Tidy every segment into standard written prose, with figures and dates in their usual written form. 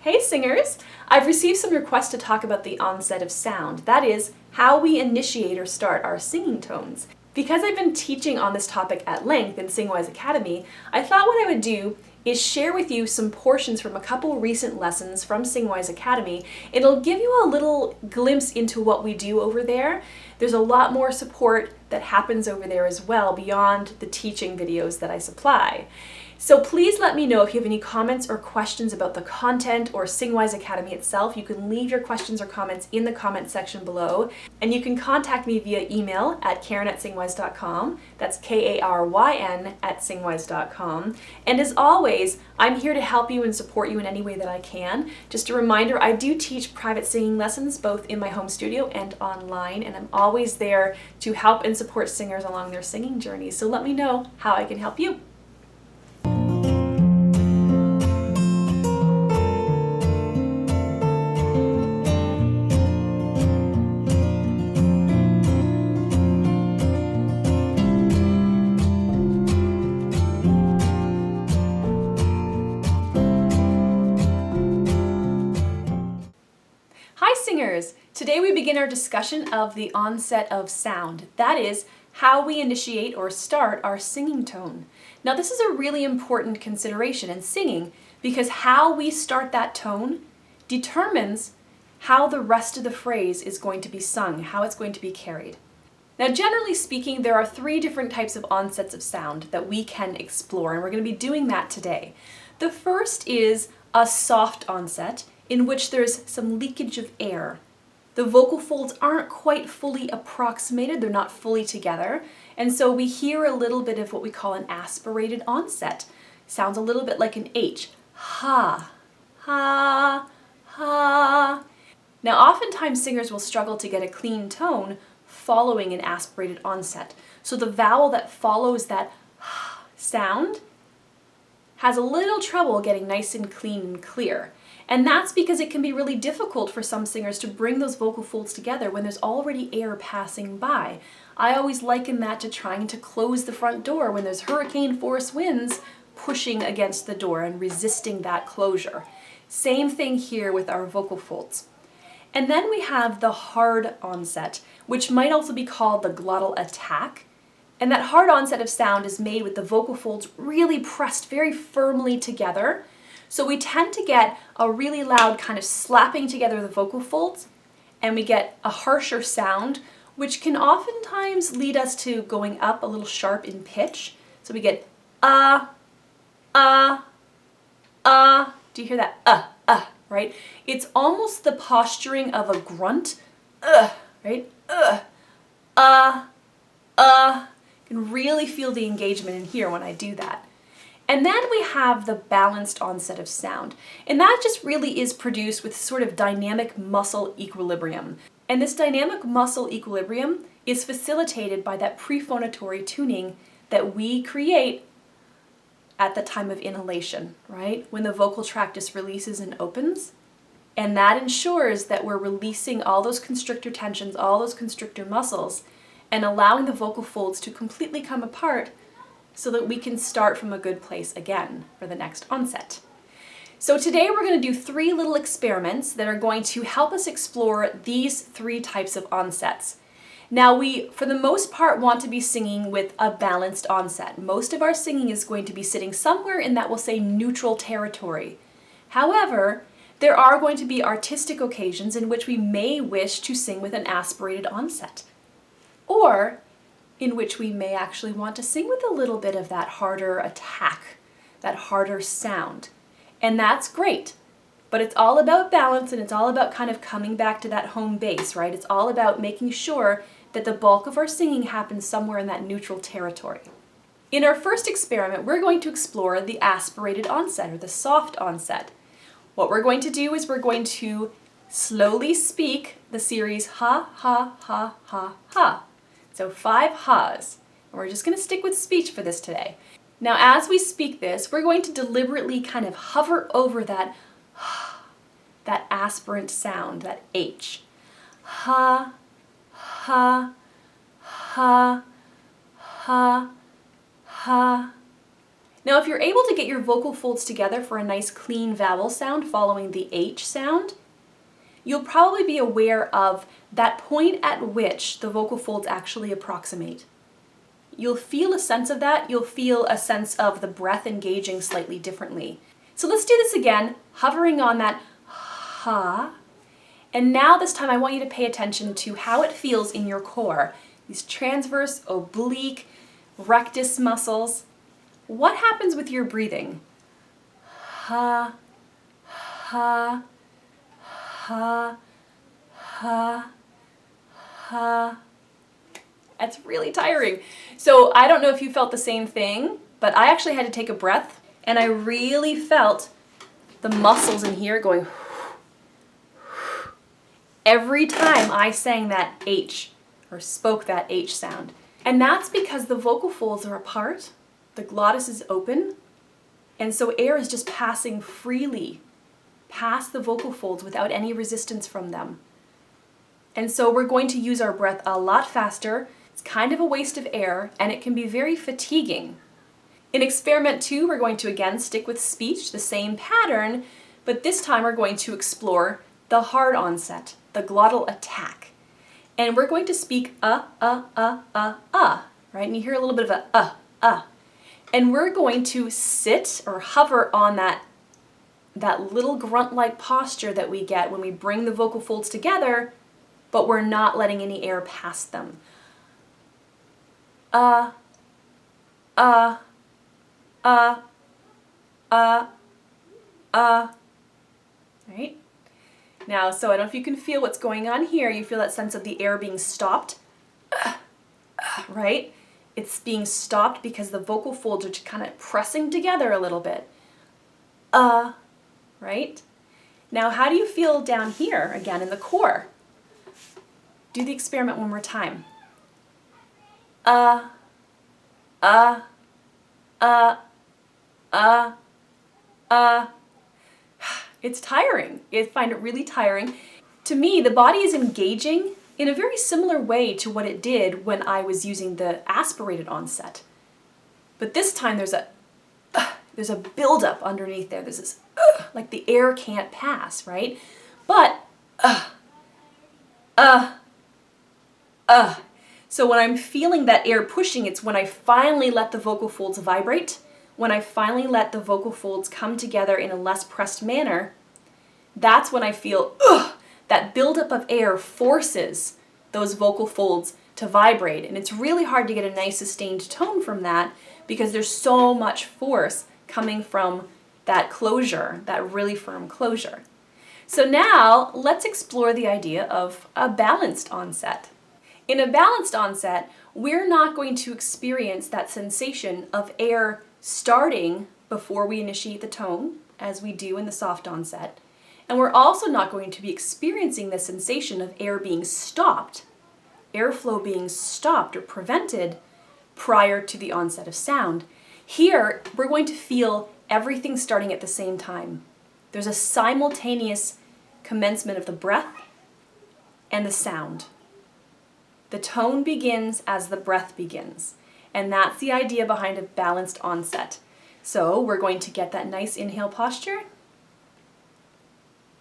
Hey singers! I've received some requests to talk about the onset of sound. That is, how we initiate or start our singing tones. Because I've been teaching on this topic at length in SingWise Academy, I thought what I would do is share with you some portions from a couple recent lessons from SingWise Academy. It'll give you a little glimpse into what we do over there. There's a lot more support that happens over there as well beyond the teaching videos that I supply. So please let me know if you have any comments or questions about the content or SingWise Academy itself. You can leave your questions or comments in the comment section below, and you can contact me via email at Karyn@singwise.com. That's Karyn @singwise.com. And as always, I'm here to help you and support you in any way that I can. Just a reminder, I do teach private singing lessons both in my home studio and online, and I'm always there to help and support singers along their singing journey. So let me know how I can help you. Hi singers! Today we begin our discussion of the onset of sound. That is, how we initiate or start our singing tone. Now this is a really important consideration in singing because how we start that tone determines how the rest of the phrase is going to be sung, how it's going to be carried. Now generally speaking, there are three different types of onsets of sound that we can explore, and we're going to be doing that today. The first is a soft onset, in which there's some leakage of air. The vocal folds aren't quite fully approximated, they're not fully together, and so we hear a little bit of what we call an aspirated onset. Sounds a little bit like an H. Ha, ha, ha. Now oftentimes singers will struggle to get a clean tone following an aspirated onset. So the vowel that follows that sound has a little trouble getting nice and clean and clear. And that's because it can be really difficult for some singers to bring those vocal folds together when there's already air passing by. I always liken that to trying to close the front door when there's hurricane force winds pushing against the door and resisting that closure. Same thing here with our vocal folds. And then we have the hard onset, which might also be called the glottal attack. And that hard onset of sound is made with the vocal folds really pressed very firmly together. So we tend to get a really loud kind of slapping together of the vocal folds, and we get a harsher sound, which can oftentimes lead us to going up a little sharp in pitch. So we get Do you hear that? Right? It's almost the posturing of a grunt, right? You can really feel the engagement in here when I do that. And then we have the balanced onset of sound. And that just really is produced with sort of dynamic muscle equilibrium. And this dynamic muscle equilibrium is facilitated by that prephonatory tuning that we create at the time of inhalation, right? When the vocal tract just releases and opens. And that ensures that we're releasing all those constrictor tensions, all those constrictor muscles, and allowing the vocal folds to completely come apart so that we can start from a good place again for the next onset. So today we're going to do three little experiments that are going to help us explore these three types of onsets. Now we, for the most part, want to be singing with a balanced onset. Most of our singing is going to be sitting somewhere in that we'll say neutral territory. However, there are going to be artistic occasions in which we may wish to sing with an aspirated onset, or in which we may actually want to sing with a little bit of that harder attack, that harder sound. And that's great, but it's all about balance, and it's all about kind of coming back to that home base, right? It's all about making sure that the bulk of our singing happens somewhere in that neutral territory. In our first experiment, we're going to explore the aspirated onset, or the soft onset. What we're going to do is we're going to slowly speak the series ha, ha, ha, ha, ha. So 5 ha's. And we're just going to stick with speech for this today. Now as we speak this, we're going to deliberately kind of hover over that aspirant sound, that H. Ha, ha, ha, ha, ha. Now, if you're able to get your vocal folds together for a nice clean vowel sound following the H sound, you'll probably be aware of that point at which the vocal folds actually approximate. You'll feel a sense of that. You'll feel a sense of the breath engaging slightly differently. So let's do this again, hovering on that ha. And now this time I want you to pay attention to how it feels in your core. These transverse, oblique, rectus muscles. What happens with your breathing? Ha, ha, ha, ha, ha. That's really tiring. So I don't know if you felt the same thing, but I actually had to take a breath and I really felt the muscles in here going every time I sang that H or spoke that H sound. And that's because the vocal folds are apart, the glottis is open, and so air is just passing freely past the vocal folds without any resistance from them. And so we're going to use our breath a lot faster. It's kind of a waste of air, and it can be very fatiguing. In experiment 2, we're going to again stick with speech, the same pattern, but this time we're going to explore the hard onset, the glottal attack. And we're going to speak right? And you hear a little bit of a. And we're going to sit or hover on that little grunt-like posture that we get when we bring the vocal folds together, but we're not letting any air pass them. Right? Now, so I don't know if you can feel what's going on here. You feel that sense of the air being stopped, right? It's being stopped because the vocal folds are just kind of pressing together a little bit. Right? Now, how do you feel down here, again, in the core? Do the experiment one more time. It's tiring. I find it really tiring. To me, the body is engaging in a very similar way to what it did when I was using the aspirated onset. But this time there's a buildup underneath there. There's this, like the air can't pass, right? But, So when I'm feeling that air pushing, it's when I finally let the vocal folds vibrate, when I finally let the vocal folds come together in a less pressed manner, that's when I feel that buildup of air forces those vocal folds to vibrate. And it's really hard to get a nice sustained tone from that because there's so much force coming from that closure, that really firm closure. So now let's explore the idea of a balanced onset. In a balanced onset, we're not going to experience that sensation of air starting before we initiate the tone, as we do in the soft onset. And we're also not going to be experiencing the sensation of air being stopped, airflow being stopped or prevented prior to the onset of sound. Here, we're going to feel everything starting at the same time. There's a simultaneous commencement of the breath and the sound. The tone begins as the breath begins. And that's the idea behind a balanced onset. So we're going to get that nice inhale posture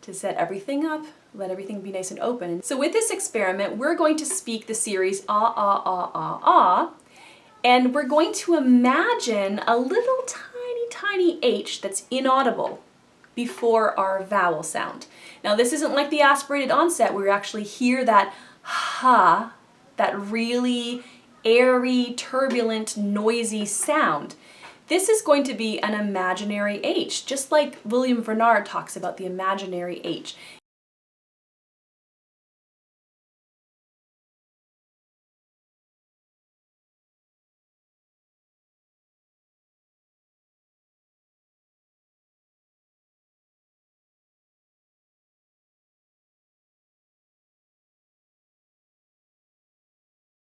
to set everything up, let everything be nice and open. So with this experiment, we're going to speak the series ah, ah, ah, ah, ah, and we're going to imagine a little tiny H that's inaudible before our vowel sound. Now this isn't like the aspirated onset where you actually hear that ha, that really airy, turbulent, noisy sound. This is going to be an imaginary H, just like William Vernard talks about the imaginary H.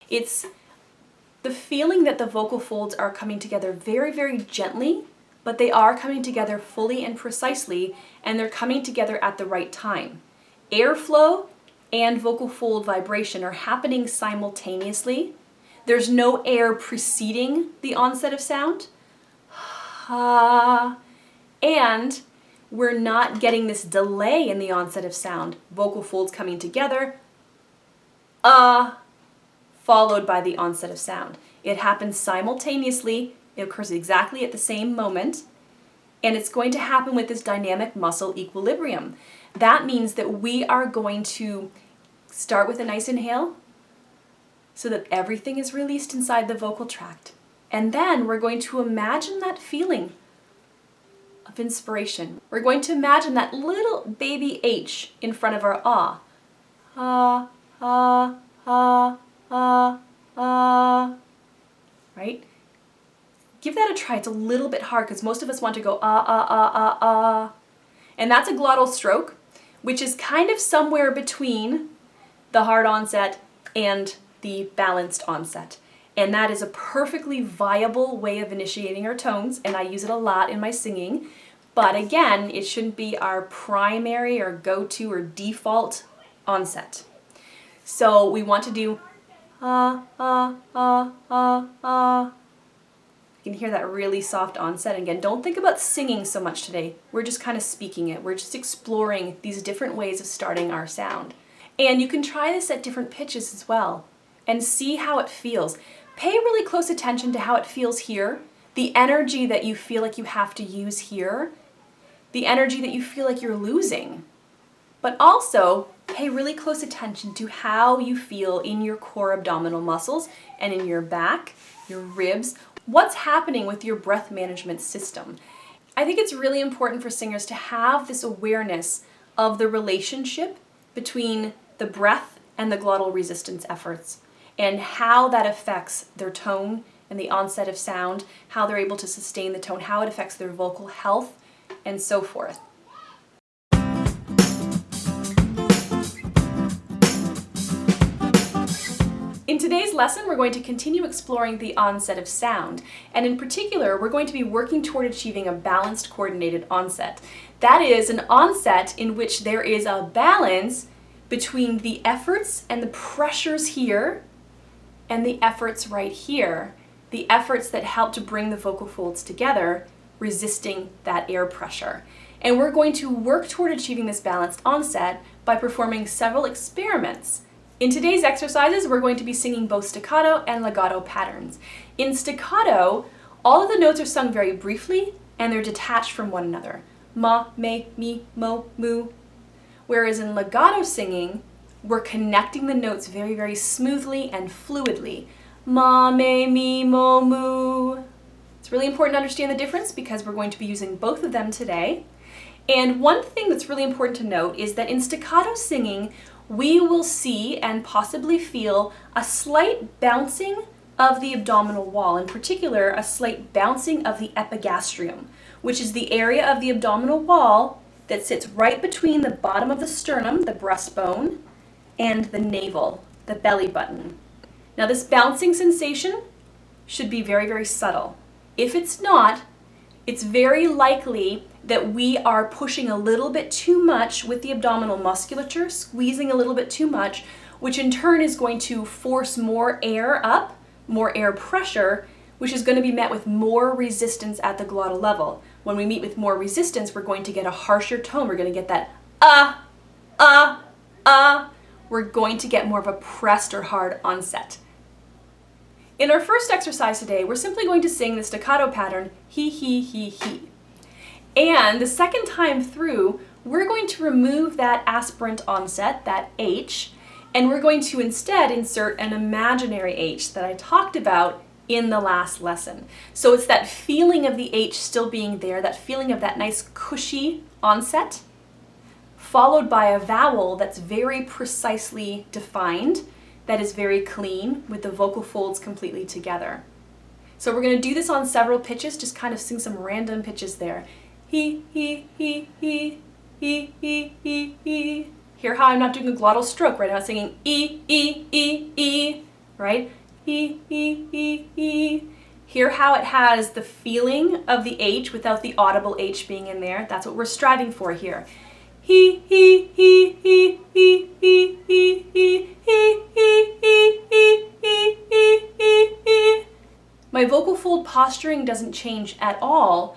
It's the feeling that the vocal folds are coming together very, very gently, but they are coming together fully and precisely, and they're coming together at the right time. Airflow and vocal fold vibration are happening simultaneously. There's no air preceding the onset of sound. ha. And we're not getting this delay in the onset of sound. Vocal folds coming together, followed by the onset of sound. It happens simultaneously. It occurs exactly at the same moment. And it's going to happen with this dynamic muscle equilibrium. That means that we are going to start with a nice inhale so that everything is released inside the vocal tract. And then we're going to imagine that feeling of inspiration. We're going to imagine that little baby H in front of our ah. Ah, ah, ah, ah, ah. Right? Give that a try. It's a little bit hard because most of us want to go ah, ah, ah, ah, ah. And that's a glottal stroke, which is kind of somewhere between the hard onset and the balanced onset. And that is a perfectly viable way of initiating our tones, and I use it a lot in my singing. But again, it shouldn't be our primary or go-to or default onset. So we want to do ah, ah, ah, ah, ah. You can hear that really soft onset. And again, don't think about singing so much today. We're just kind of speaking it. We're just exploring these different ways of starting our sound. And you can try this at different pitches as well and see how it feels. Pay really close attention to how it feels here, the energy that you feel like you have to use here, the energy that you feel like you're losing. But also, pay really close attention to how you feel in your core abdominal muscles and in your back, your ribs. What's happening with your breath management system? I think it's really important for singers to have this awareness of the relationship between the breath and the glottal resistance efforts and how that affects their tone and the onset of sound, how they're able to sustain the tone, how it affects their vocal health, and so forth. In today's lesson, we're going to continue exploring the onset of sound, and in particular, we're going to be working toward achieving a balanced coordinated onset. That is an onset in which there is a balance between the efforts and the pressures here and the efforts right here, the efforts that help to bring the vocal folds together, resisting that air pressure. And we're going to work toward achieving this balanced onset by performing several experiments. In today's exercises, we're going to be singing both staccato and legato patterns. In staccato, all of the notes are sung very briefly and they're detached from one another. Ma, me, mi, mo, mu. Whereas in legato singing, we're connecting the notes very, very smoothly and fluidly. Ma, me, mi, mo, mu. It's really important to understand the difference because we're going to be using both of them today. And one thing that's really important to note is that in staccato singing, we will see and possibly feel a slight bouncing of the abdominal wall, in particular, a slight bouncing of the epigastrium, which is the area of the abdominal wall that sits right between the bottom of the sternum, the breastbone, and the navel, the belly button. Now this bouncing sensation should be very, very subtle. If it's not, it's very likely that we are pushing a little bit too much with the abdominal musculature, squeezing a little bit too much, which in turn is going to force more air up, more air pressure, which is going to be met with more resistance at the glottal level. When we meet with more resistance, we're going to get a harsher tone. We're going to get that We're going to get more of a pressed or hard onset. In our first exercise today, we're simply going to sing the staccato pattern, he, he. And the second time through, we're going to remove that aspirant onset, that H, and we're going to instead insert an imaginary H that I talked about in the last lesson. So it's that feeling of the H still being there, that feeling of that nice cushy onset, followed by a vowel that's very precisely defined, that is very clean, with the vocal folds completely together. So we're going to do this on several pitches, just kind of sing some random pitches there. He. Hear how I'm not doing a glottal stroke, right? I'm not singing E, right? E. Hear how it has the feeling of the H without the audible H being in there. That's what we're striving for here. He. My vocal fold posturing doesn't change at all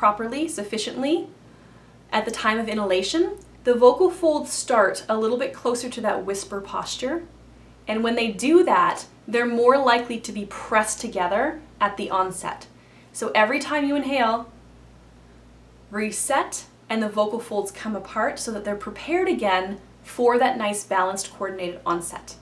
properly, sufficiently, at the time of inhalation, the vocal folds start a little bit closer to that whisper posture. And when they do that, they're more likely to be pressed together at the onset. So every time you inhale, reset, and the vocal folds come apart so that they're prepared again for that nice balanced coordinated onset.